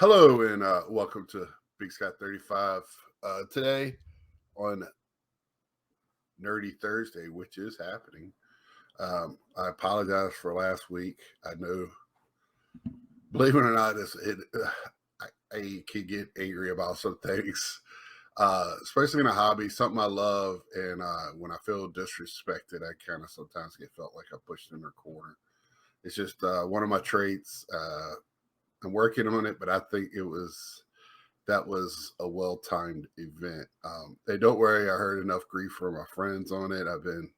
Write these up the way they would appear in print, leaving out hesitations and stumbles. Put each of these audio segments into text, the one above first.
Hello and welcome to Big Scott 35. Today on Nerdy Thursday, which is happening. I apologize for last week. I know, believe it or not, I can get angry about some things, especially in a hobby, something I love. And when I feel disrespected, I kind of sometimes get felt like I pushed in their corner. It's just one of my traits. I'm working on it, but I think that was a well timed event. Hey, don't worry, I heard enough grief from my friends on it. I've been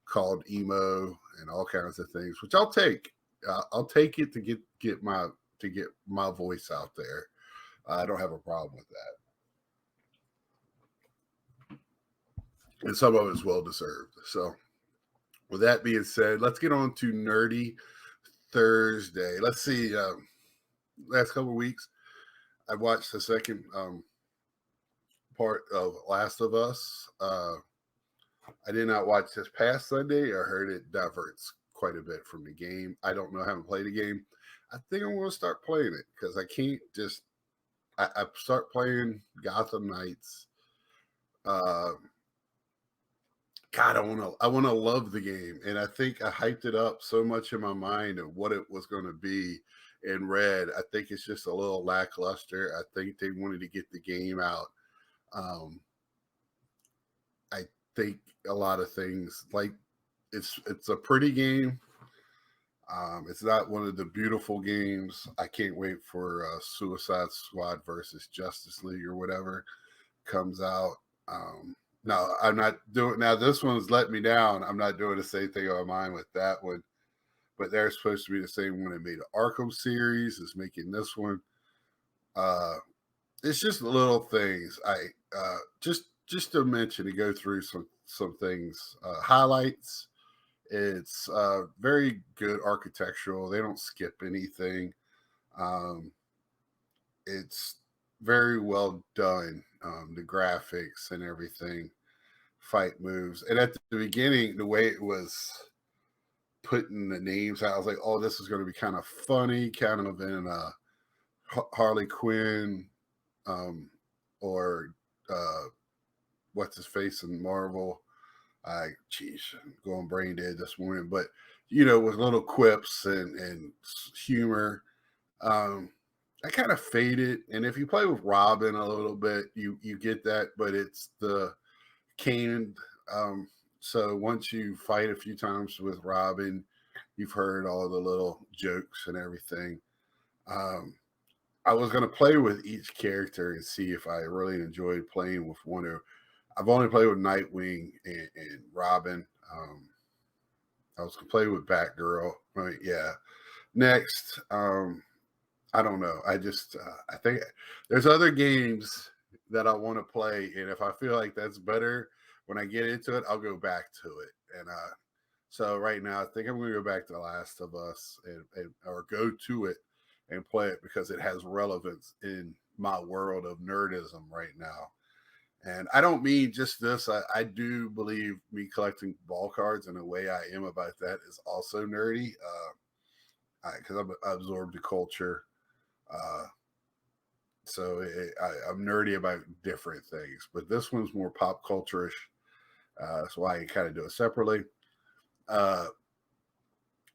called emo and all kinds of things, which I'll take. I'll take it to get my voice out there. I don't have a problem with that, and some of it's well deserved. So, with that being said, let's get on to Nerdy Thursday. Let's see. Last couple of weeks, I watched the second part of Last of Us. I did not watch this past Sunday. I heard it diverts quite a bit from the game. I don't know. I haven't played the game. I think I'm going to start playing it because I can't just. I start playing Gotham Knights. God, I want to love the game, and I think I hyped it up so much in my mind of what it was going to be. In red, I think it's just a little lackluster. I think they wanted to get the game out. I think a lot of things like it's a pretty game. It's not one of the beautiful games. I can't wait for Suicide Squad versus Justice League or whatever comes out. No, I'm not doing. Now this one's let me down. I'm not doing the same thing on mine with that one. But they're supposed to be the same one that made the Arkham series is making this one. Uh, it's just little things. I just to mention to go through some things. Highlights. It's very good architectural. They don't skip anything. Um, it's very well done. The graphics and everything, fight moves, and at the beginning, the way it was putting the names out, I was like, "Oh, this is going to be kind of funny, kind of in Harley Quinn, um, or uh, what's his face in Marvel." Geez, I'm going brain dead this morning, but with little quips and humor. Um, I kind of faded, and if you play with Robin a little bit, you get that, but it's the canned. So once you fight a few times with Robin, you've heard all the little jokes and everything. Um, I was going to play with each character and see if I really enjoyed playing with one or I've only played with Nightwing and Robin. I was gonna play with Batgirl. Right, yeah. Next, I don't know. I think there's other games that I want to play, and if I feel like that's better when I get into it, I'll go back to it. And so right now, I think I'm going to go back to The Last of Us and or go to it and play it because it has relevance in my world of nerdism right now. And I don't mean just this. I do believe me collecting ball cards and the way I am about that is also nerdy because I absorbed the culture. Uh, I'm nerdy about different things, but this one's more pop culture-ish. That's why I kind of do it separately. Uh,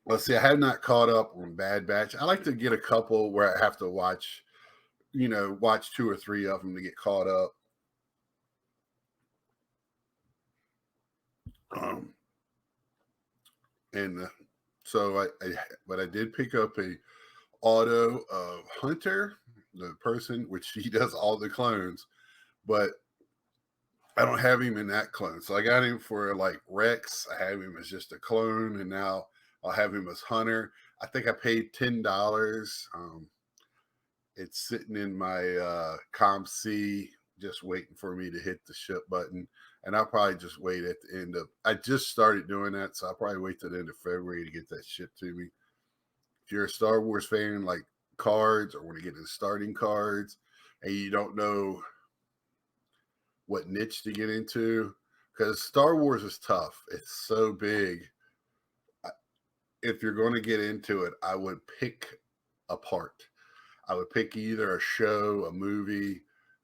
let's see. I have not caught up on Bad Batch. I like to get a couple where I have to watch two or three of them to get caught up. Um, and so but I did pick up a auto of Hunter, the person which he does all the clones, but I don't have him in that clone. So I got him for like Rex. I have him as just a clone, and now I'll have him as Hunter. I think I paid $10. It's sitting in my ComC, just waiting for me to hit the ship button. And I'll probably just wait at the end of. I just started doing that, so I'll probably wait till the end of February to get that shipped to me. If you're a Star Wars fan, like cards, or want to get into starting cards, and you don't know what niche to get into, because Star Wars is tough. It's so big. If you're going to get into it, I would pick a part. I would pick either a show, a movie,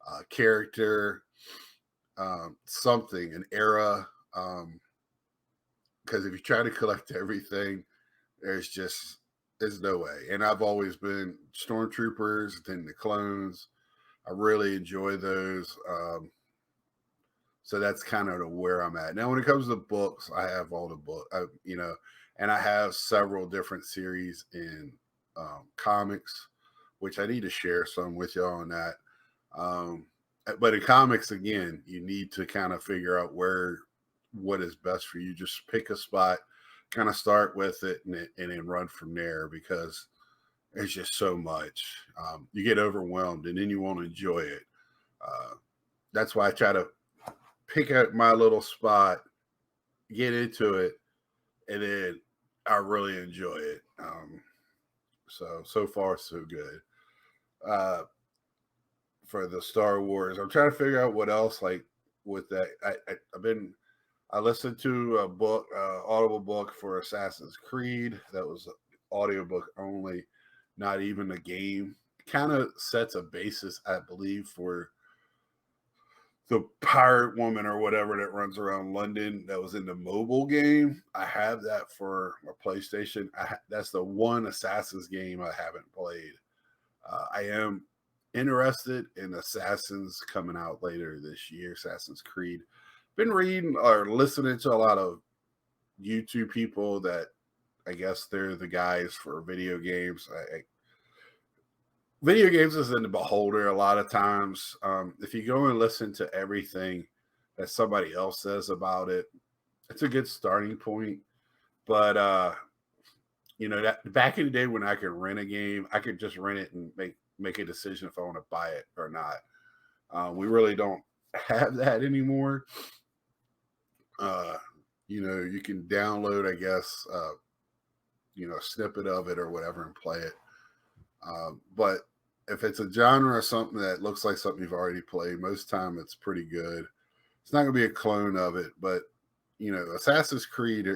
a character, something, an era. Because if you try to collect everything, there's no way. And I've always been stormtroopers, then the clones. I really enjoy those. So that's kind of where I'm at now. When it comes to books, I have all the book, and I have several different series in comics, which I need to share some with y'all on that. Um, but in comics, again, you need to kind of figure out what is best for you. Just pick a spot, kind of start with it, and then run from there because there's just so much. You get overwhelmed, and then you won't enjoy it. That's why I try to pick out my little spot, get into it, and then I really enjoy it. So far so good. Uh, for the Star Wars, I'm trying to figure out what else like with that. I listened to a book, audible book for Assassin's Creed. That was audiobook only, not even a game. Kind of sets a basis, I believe, for the pirate woman or whatever that runs around London that was in the mobile game. I have that for a PlayStation. That's the one Assassin's game I haven't played. I am interested in Assassins coming out later this year, Assassin's Creed. Been reading or listening to a lot of YouTube people that I guess they're the guys for video games. Video games is in the beholder a lot of times. If you go and listen to everything that somebody else says about it, it's a good starting point. But that back in the day when I could rent a game, I could just rent it and make a decision if I want to buy it or not. We really don't have that anymore. You can download, I guess, a snippet of it or whatever and play it. But if it's a genre or something that looks like something you've already played, most time it's pretty good. It's not going to be a clone of it, but Assassin's Creed,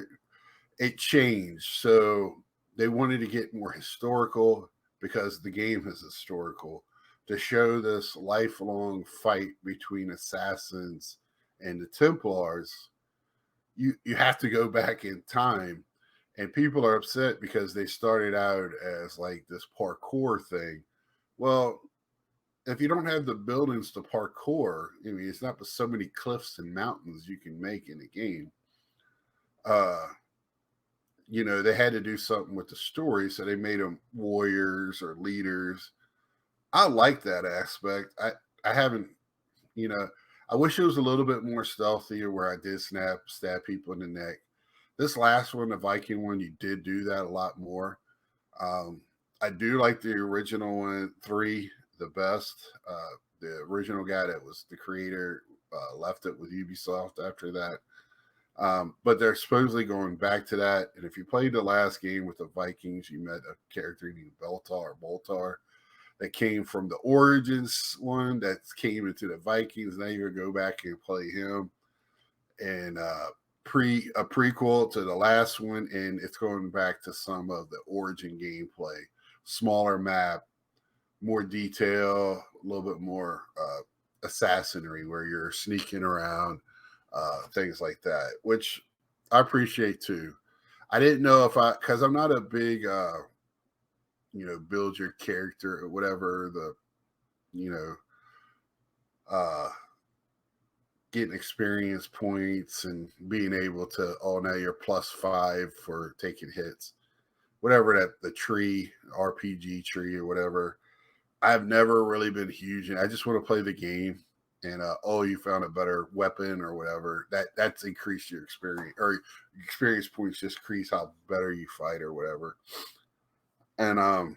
it changed. So they wanted to get more historical because the game is historical to show this lifelong fight between assassins and the Templars. You have to go back in time, and people are upset because they started out as like this parkour thing. Well, if you don't have the buildings to parkour, I mean, it's not but so many cliffs and mountains you can make in a game. They had to do something with the story, so they made them warriors or leaders. I like that aspect. I haven't, you know, I wish it was a little bit more stealthy or where I did stab people in the neck. This last one, the Viking one, you did do that a lot more. Um, I do like the original one, 3, the best. The original guy that was the creator left it with Ubisoft after that. But they're supposedly going back to that. And if you played the last game with the Vikings, you met a character named Boltar that came from the Origins one that came into the Vikings. Now you're gonna go back and play him, and a prequel to the last one, and it's going back to some of the Origin gameplay, smaller map, more detail, a little bit more assassinary where you're sneaking around, things like that, which I appreciate too. I didn't know because I'm not a big, build your character or whatever you know, uh, getting experience points and being able to, oh, now you're +5 for taking hits, whatever the tree, RPG tree or whatever. I've never really been huge, and I just want to play the game. And you found a better weapon or whatever. That's increased your experience, or experience points just increase how better you fight or whatever. And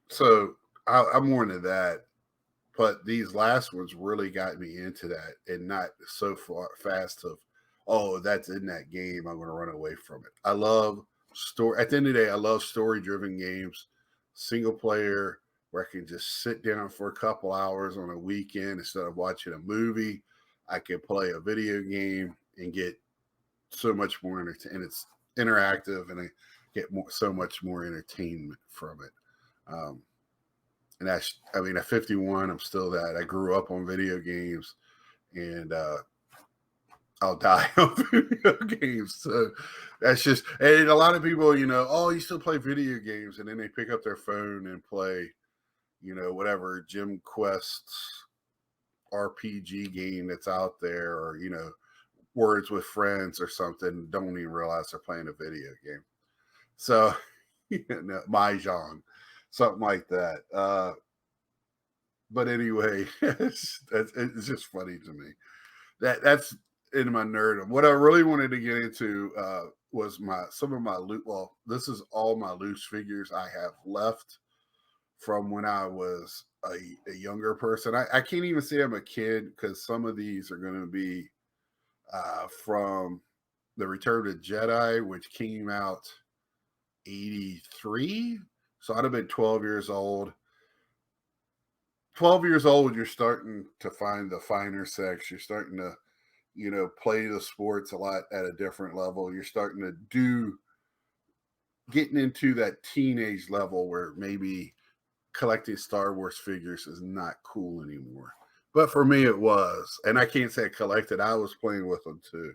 so I'm more into that. But these last ones really got me into that, and not so far fast of, oh, that's in that game, I'm going to run away from it. I love story. At the end of the day, I love story-driven games, single player, where I can just sit down for a couple hours on a weekend instead of watching a movie. I can play a video game and get so much more and it's interactive, and I get so much more entertainment from it. Um, And I mean, at 51, I'm still that. I grew up on video games, and I'll die on video games. So that's just, and a lot of people, oh, you still play video games, and then they pick up their phone and play, whatever Gym Quest RPG game that's out there, or Words with Friends or something. Don't even realize they're playing a video game. So, Mahjong, something like that. But anyway, it's just funny to me. That's in my nerd. What I really wanted to get into was some of my loot. Well, this is all my loose figures I have left from when I was a younger person. I can't even say I'm a kid because some of these are going to be from the Return of the Jedi, which came out 83. So I'd have been 12 years old. 12 years old, you're starting to find the finer sex. You're starting to, play the sports a lot at a different level. You're starting to getting into that teenage level where maybe collecting Star Wars figures is not cool anymore. But for me, it was. And I can't say I collected, I was playing with them too.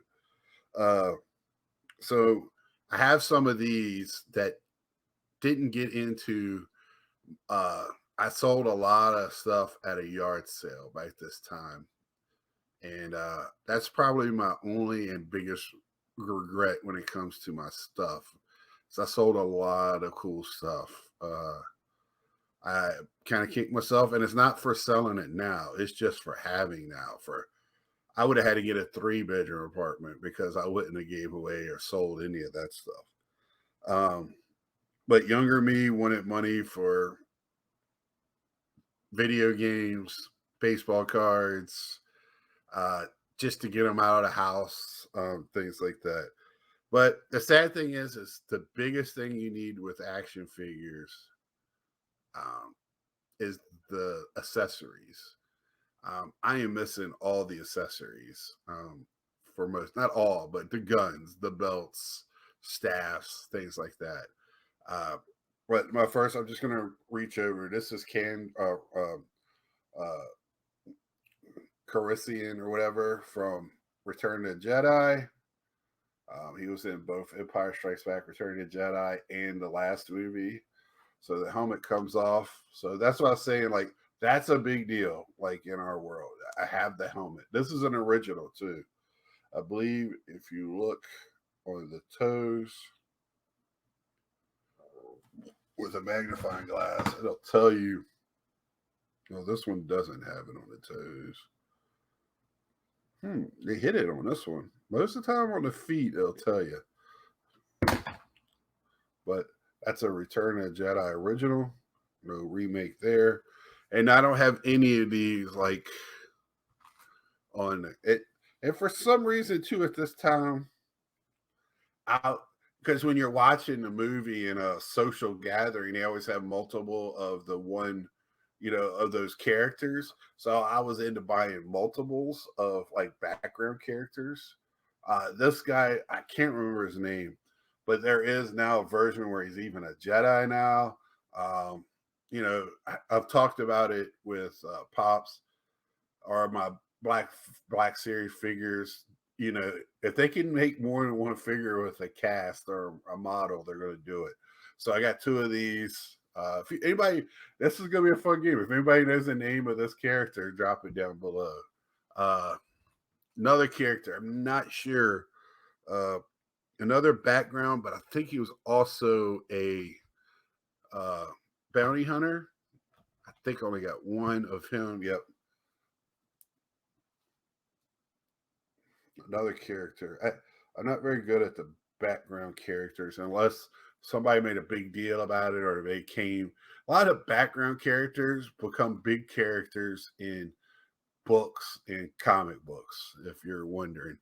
So I have some of these that didn't get into. I sold a lot of stuff at a yard sale by this time, and that's probably my only and biggest regret when it comes to my stuff. So I sold a lot of cool stuff. I kind of kicked myself, and it's not for selling it now. It's just for having now. I would have had to get a 3-bedroom apartment because I wouldn't have gave away or sold any of that stuff. But younger me wanted money for video games, baseball cards, just to get them out of the house, things like that. But the sad thing is the biggest thing you need with action figures is the accessories. I am missing all the accessories for most, not all, but the guns, the belts, staffs, things like that. But I'm just going to reach over. This is Carisian or whatever from Return of the Jedi. He was in both Empire Strikes Back, Return of the Jedi, and the last movie. So the helmet comes off. So that's what I was saying. Like, that's a big deal, like in our world. I have the helmet. This is an original, too. I believe if you look on the toes with a magnifying glass, it'll tell you. Well, this one doesn't have it on the toes. They hit it on this one. Most of the time on the feet, it'll tell you. But that's a Return of the Jedi original. No remake there. And I don't have any of these like on it. And for some reason, too, at this time, because when you're watching the movie in a social gathering, they always have multiple of the one, of those characters. So I was into buying multiples of like background characters. This guy, I can't remember his name, but there is now a version where he's even a Jedi now. I've talked about it with Pops or my Black Series figures. If they can make more than one figure with a cast or a model, they're going to do it. So I got 2 of these. Anybody, this is going to be a fun game. If anybody knows the name of this character, drop it down below. Another character, I'm not sure. Another background, but I think he was also a bounty hunter. I think I only got one of him. Yep. Another character. I'm not very good at the background characters unless somebody made a big deal about it or they came. A lot of background characters become big characters in books and comic books, if you're wondering.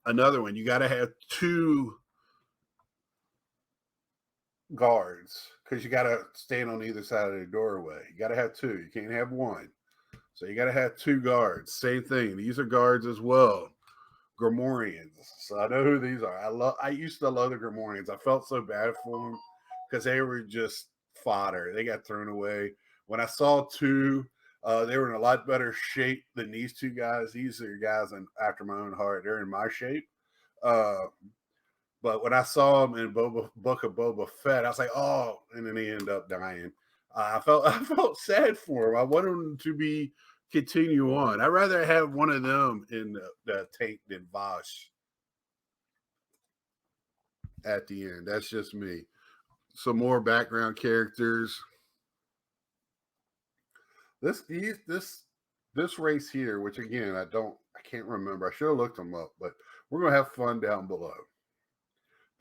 Another one, you got to have 2 guards because you got to stand on either side of the doorway. You got to have 2. You can't have 1. So you got to have 2 guards. Same thing. These are guards as well. Grammorians. So I know who these are. I used to love the Grammorians. I felt so bad for them because they were just fodder. They got thrown away. When I saw two, they were in a lot better shape than these two guys. These are guys after my own heart. They're in my shape. Uh, but when I saw him in Book of Boba Fett, I was like, oh, and then he ended up dying. I felt sad for him. I wanted him to be continue on. I'd rather have one of them in the tank than Vosh at the end. That's just me. Some more background characters. This race here, which again I can't remember. I should have looked them up, but we're gonna have fun down below.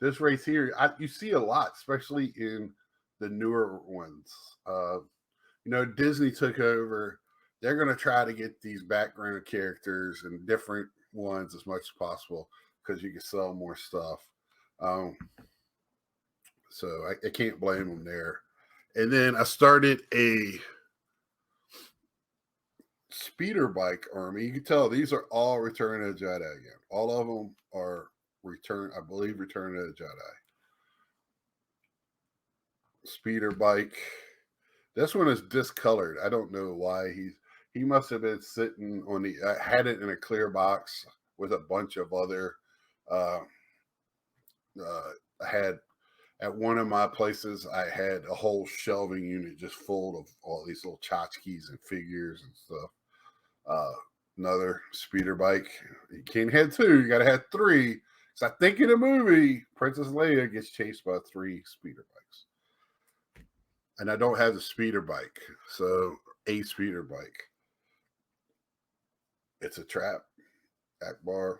This race here, you see a lot, especially in the newer ones. Disney took over. They're going to try to get these background characters and different ones as much as possible because you can sell more stuff. So I can't blame them there. And then I started a speeder bike army. You can tell these are all Return of the Jedi again. All of them are Return of the Jedi. Speeder bike. This one is discolored. I don't know why. He must have been sitting on I had it in a clear box with a bunch of other. I had at one of my places, I had a whole shelving unit just full of all these little tchotchkes and figures and stuff. Another speeder bike. You can't have two. You got to have three. So I think in a movie, Princess Leia gets chased by 3 speeder bikes. And I don't have the speeder bike. So a speeder bike. It's a trap. Akbar.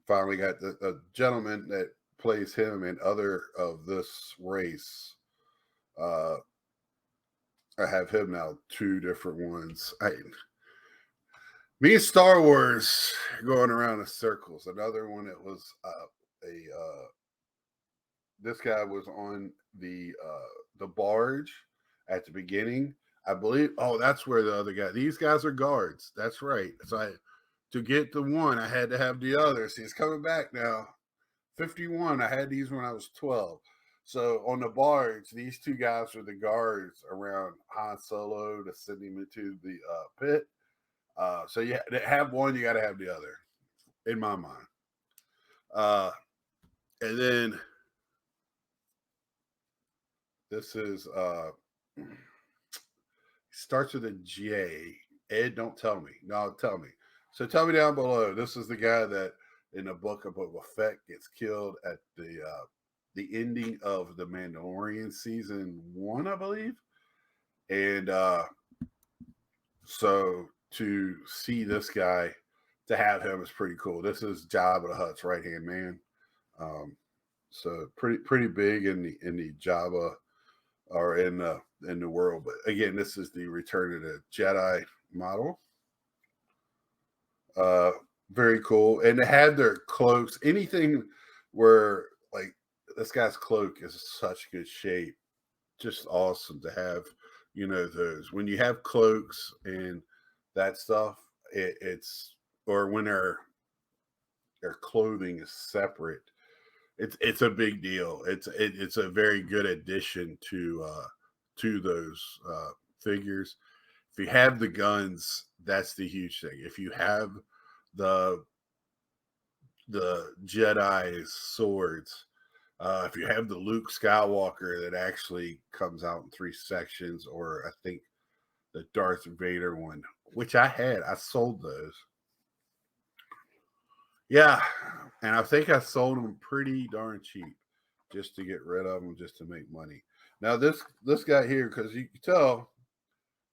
Finally got the gentleman that plays him and other of this race. I have him now, 2 different ones. Me and Star Wars going around in circles. Another one that was this guy was on the barge at the beginning. I believe. Oh, that's where the other guy. These guys are guards. That's right. So to get the one, I had to have the other. See, it's coming back now. 51. I had these when I was 12. So on the barge, these 2 guys were the guards around Han Solo to send him into the pit. So you have one, you got to have the other, in my mind. And then this is starts with a J. Ed, don't tell me. No, tell me. So tell me down below. This is the guy that in the Book of Boba Fett gets killed at the ending of the Mandalorian season 1, I believe. And so to see this guy, to have him is pretty cool. This is Jabba the Hutt's right hand man. So pretty big in the Jabba or in the world. But again, this is the Return of the Jedi model. Very cool. And to have their cloaks, anything where like this guy's cloak is such good shape, just awesome to have. Those when you have cloaks and that stuff, it's or when their clothing is separate, it's a big deal. It's a very good addition to those figures. If you have the guns, that's the huge thing. If you have the Jedi's swords, if you have the Luke Skywalker that actually comes out in 3 sections, or I think the Darth Vader one, which I sold those. Yeah, and I think I sold them pretty darn cheap just to get rid of them, just to make money. Now this guy here, because you can tell,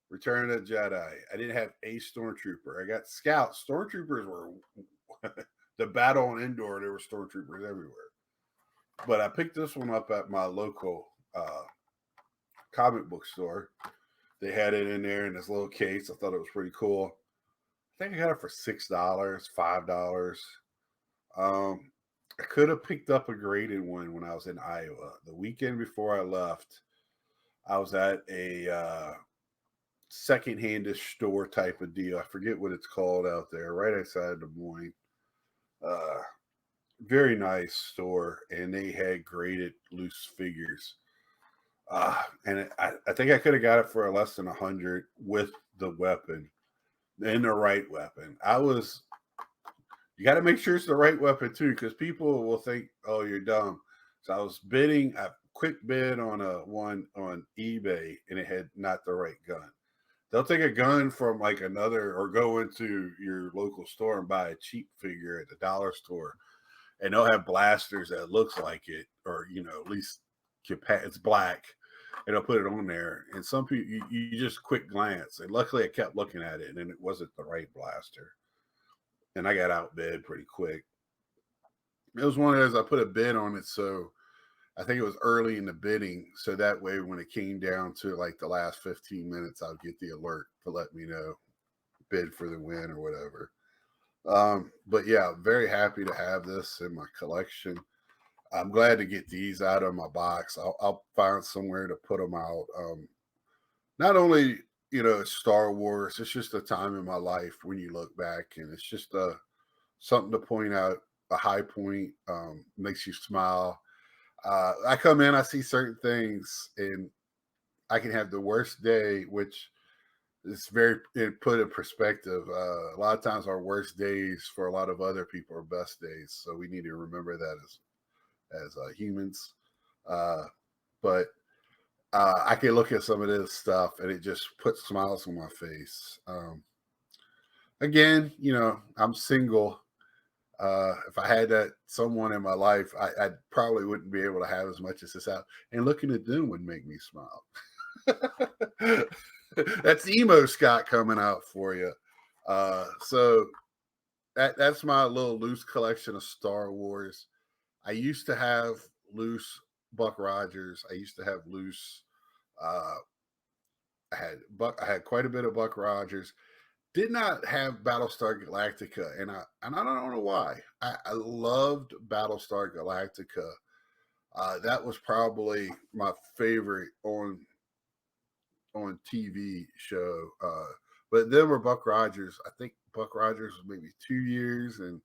Return of the Jedi. I didn't have a stormtrooper. I got scouts. Stormtroopers were the battle on Endor. There were stormtroopers everywhere. But I picked this one up at my local comic book store. They had it in there in this little case. I thought it was pretty cool. I think I got it for $6, $5. I could have picked up a graded one when I was in Iowa. The weekend before I left, I was at a secondhandish store type of deal. I forget what it's called out there, right outside Des Moines. Very nice store, and they had graded loose figures. I think I could have got it for less than 100 with the weapon and the right weapon. You got to make sure it's the right weapon too, because people will think, "Oh, you're dumb." So I was bidding a quick bid on a one on eBay, and it had not the right gun. They'll take a gun from like another, or go into your local store and buy a cheap figure at the dollar store, and they'll have blasters that looks like it, or at least it's black, and they'll put it on there. And some people, you just quick glance, and luckily I kept looking at it, and it wasn't the right blaster, and I got outbid pretty quick. It was one of those, I put a bid on it, so I think it was early in the bidding, so that way when it came down to like the last 15 minutes, I'll get the alert to let me know bid for the win or whatever. But yeah, very happy to have this in my collection. I'm glad to get these out of my box. I'll find somewhere to put them out. Not only it's Star Wars, it's just a time in my life when you look back, and it's just something to point out, a high point, makes you smile. I come in, I see certain things, and I can have the worst day, which is very, it put in perspective. A lot of times, our worst days for a lot of other people are best days, so we need to remember that as humans. Uh, but I can look at some of this stuff, and it just puts smiles on my face. Again, I'm single. If I had that someone in my life, I probably wouldn't be able to have as much as this out. And looking at them would make me smile. That's emo Scott coming out for you. So that's my little loose collection of Star Wars. I used to have loose Buck Rogers. I used to have loose. Uh, I had quite a bit of Buck Rogers. Did not have Battlestar Galactica, and I don't know why. I loved Battlestar Galactica. That was probably my favorite on TV show. But then were Buck Rogers. I think Buck Rogers was maybe 2 years, and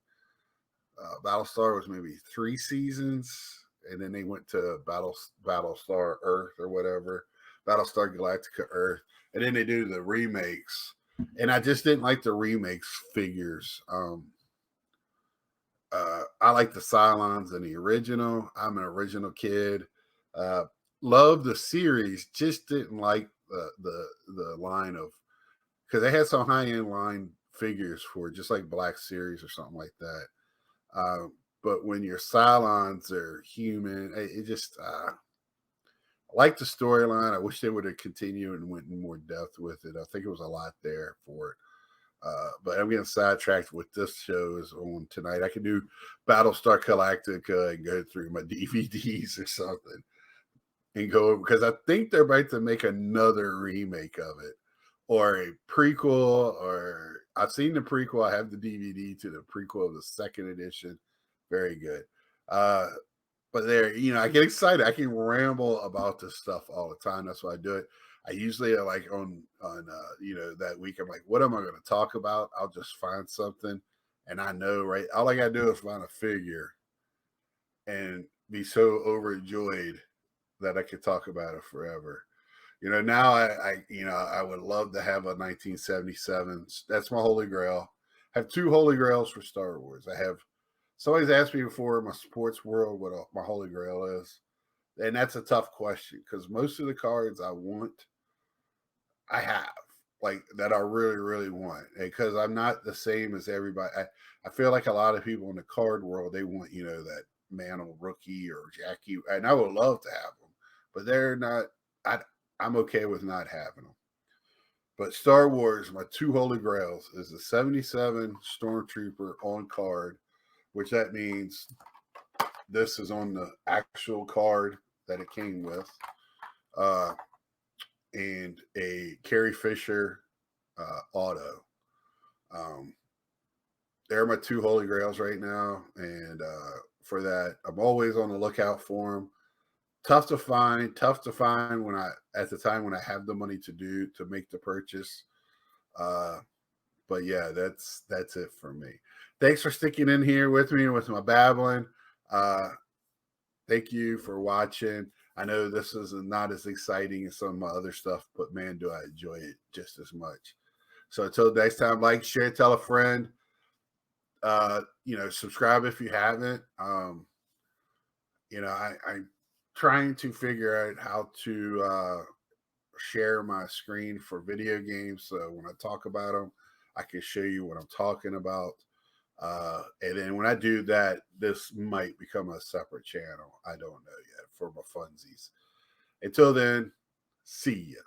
Battlestar was maybe 3 seasons, and then they went to Battlestar Earth or whatever, Battlestar Galactica Earth, and then they do the remakes. And I just didn't like the remakes figures. I like the Cylons and the original. I'm an original kid. Uh, Loved the series, just didn't like the line of, because they had some high end line figures for just like Black Series or something like that. But when your Cylons are human, it just I like the storyline. I wish they would have continued and went in more depth with it. I think it was a lot there for it. But I'm getting sidetracked with this show is on tonight. I can do Battlestar Galactica and go through my DVDs or something and go, because I think they're about to make another remake of it, or a prequel, or I've seen the prequel. I have the DVD to the prequel of the second edition. Very good. Uh, but there, I get excited. I can ramble about this stuff all the time. That's why I do it. I usually like on that week. I'm like, what am I going to talk about? I'll just find something, and I know, right. All I got to do is find a figure and be so overjoyed that I could talk about it forever. Now I would love to have a 1977. That's my holy grail. I have two holy grails for Star Wars. I have, somebody's asked me before in my sports world what my holy grail is, and that's a tough question because most of the cards I want, I have, like, that I really really want, because I'm not the same as everybody. I feel like a lot of people in the card world, they want that Mantle rookie or Jackie, and I would love to have them, but they're not. I I'm okay with not having them. But Star Wars, my two holy grails is the 77 Stormtrooper on card, which that means this is on the actual card that it came with, uh, and a Carrie Fisher auto. Um, they're my two holy grails right now, and for that, I'm always on the lookout for them. Tough to find. Tough to find when I at the time when I have the money to make the purchase. Uh, but yeah, that's it for me. Thanks for sticking in here with me with my babbling. Uh, Thank you for watching. I know this is not as exciting as some of my other stuff, but man, do I enjoy it just as much. So until next time, like, share, tell a friend. Subscribe if you haven't. I'm trying to figure out how to share my screen for video games. So when I talk about them, I can show you what I'm talking about. And then when I do that, this might become a separate channel. I don't know yet for my funsies. Until then, see ya.